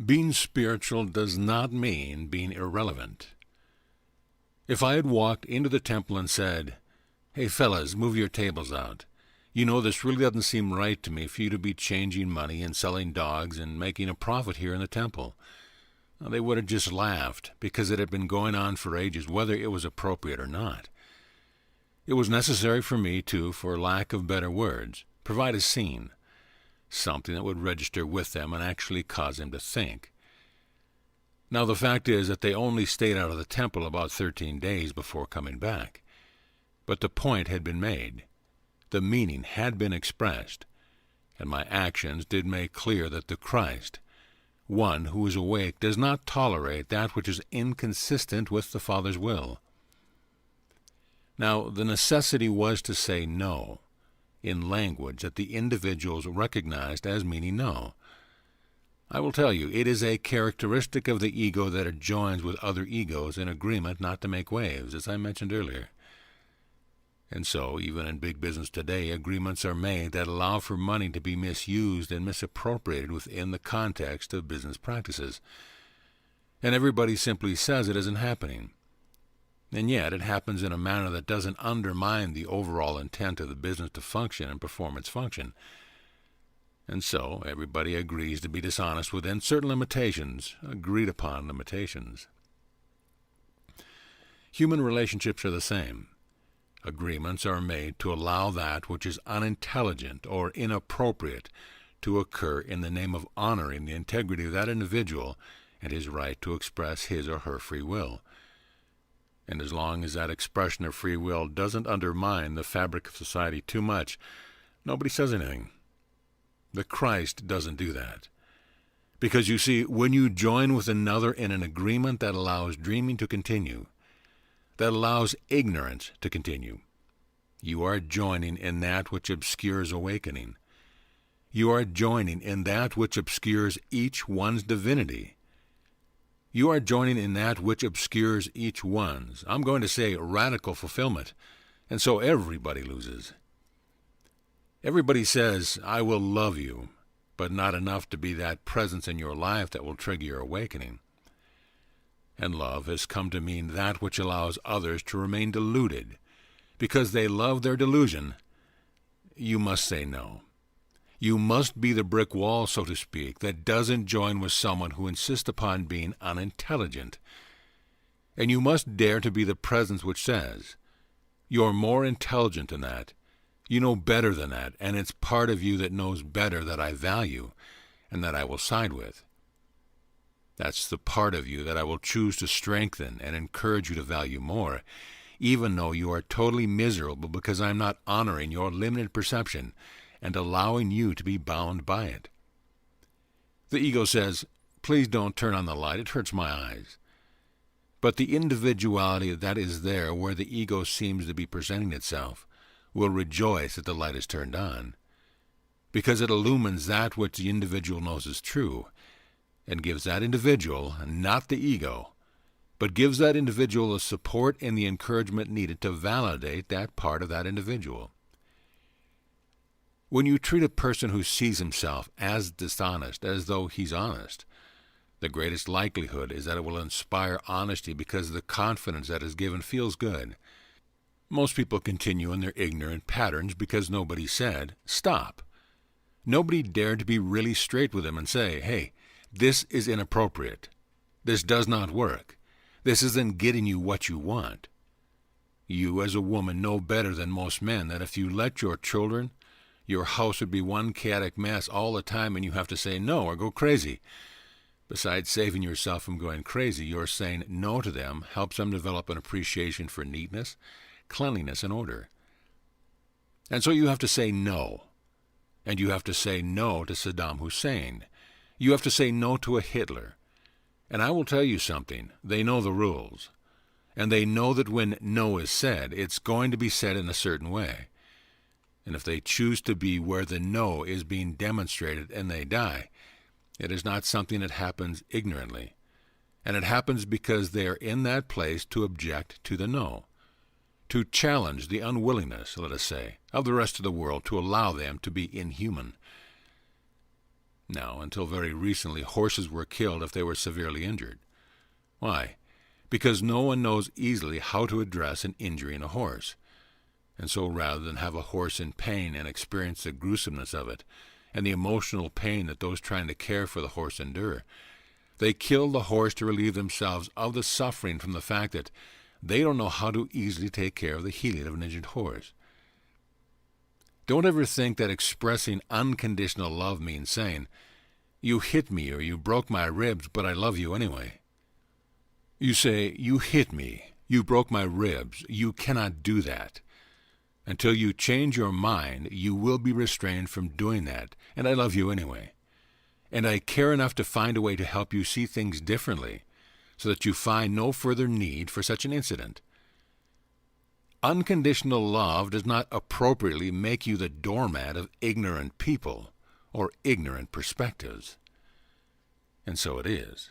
Being spiritual does not mean being irrelevant. If I had walked into the temple and said, "Hey fellas, move your tables out. You know, this really doesn't seem right to me for you to be changing money and selling dogs and making a profit here in the temple," well, they would have just laughed, because it had been going on for ages, whether it was appropriate or not. It was necessary for me to, for lack of better words, provide a scene, something that would register with them and actually cause them to think. Now the fact is that they only stayed out of the temple about 13 days before coming back. But the point had been made. The meaning had been expressed, and my actions did make clear that the Christ, one who is awake, does not tolerate that which is inconsistent with the Father's will. Now, the necessity was to say no, in language that the individuals recognized as meaning no. I will tell you, it is a characteristic of the ego that it joins with other egos in agreement not to make waves, as I mentioned earlier. And so, even in big business today, agreements are made that allow for money to be misused and misappropriated within the context of business practices. And everybody simply says it isn't happening. And yet it happens in a manner that doesn't undermine the overall intent of the business to function and perform its function. And so everybody agrees to be dishonest within certain limitations, agreed upon limitations. Human relationships are the same. Agreements are made to allow that which is unintelligent or inappropriate to occur in the name of honoring the integrity of that individual and his right to express his or her free will. And as long as that expression of free will doesn't undermine the fabric of society too much, nobody says anything. The Christ doesn't do that. Because you see, when you join with another in an agreement that allows dreaming to continue, that allows ignorance to continue, you are joining in that which obscures awakening. You are joining in that which obscures each one's divinity. You are joining in that which obscures each one's, I'm going to say, radical fulfillment, and so everybody loses. Everybody says, "I will love you," but not enough to be that presence in your life that will trigger your awakening. And love has come to mean that which allows others to remain deluded. Because they love their delusion, you must say no. You must be the brick wall, so to speak, that doesn't join with someone who insists upon being unintelligent. And you must dare to be the presence which says, "You're more intelligent than that. You know better than that, and it's part of you that knows better that I value and that I will side with. That's the part of you that I will choose to strengthen and encourage you to value more, even though you are totally miserable because I'm not honoring your limited perception and allowing you to be bound by it." The ego says, "Please don't turn on the light, it hurts my eyes." But the individuality that is there where the ego seems to be presenting itself will rejoice that the light is turned on, because it illumines that which the individual knows is true, and gives that individual, not the ego, but gives that individual the support and the encouragement needed to validate that part of that individual. When you treat a person who sees himself as dishonest as though he's honest, the greatest likelihood is that it will inspire honesty because the confidence that is given feels good. Most people continue in their ignorant patterns because nobody said, "Stop." Nobody dared to be really straight with them and say, "Hey, this is inappropriate. This does not work. This isn't getting you what you want." You as a woman know better than most men that if you let your children, your house would be one chaotic mess all the time and you have to say no or go crazy. Besides saving yourself from going crazy, your saying no to them helps them develop an appreciation for neatness, cleanliness, and order. And so you have to say no. And you have to say no to Saddam Hussein. You have to say no to a Hitler. And I will tell you something, they know the rules. And they know that when no is said, it's going to be said in a certain way. And if they choose to be where the no is being demonstrated and they die, it is not something that happens ignorantly. And it happens because they are in that place to object to the no, to challenge the unwillingness, let us say, of the rest of the world to allow them to be inhuman. Now, until very recently, horses were killed if they were severely injured. Why? Because no one knows easily how to address an injury in a horse. And so rather than have a horse in pain and experience the gruesomeness of it, and the emotional pain that those trying to care for the horse endure, they kill the horse to relieve themselves of the suffering from the fact that they don't know how to easily take care of the healing of an injured horse. Don't ever think that expressing unconditional love means saying, "You hit me or you broke my ribs, but I love you anyway." You say, "You hit me, you broke my ribs, you cannot do that." Until you change your mind, you will be restrained from doing that, and I love you anyway. And I care enough to find a way to help you see things differently, so that you find no further need for such an incident. Unconditional love does not appropriately make you the doormat of ignorant people or ignorant perspectives. And so it is.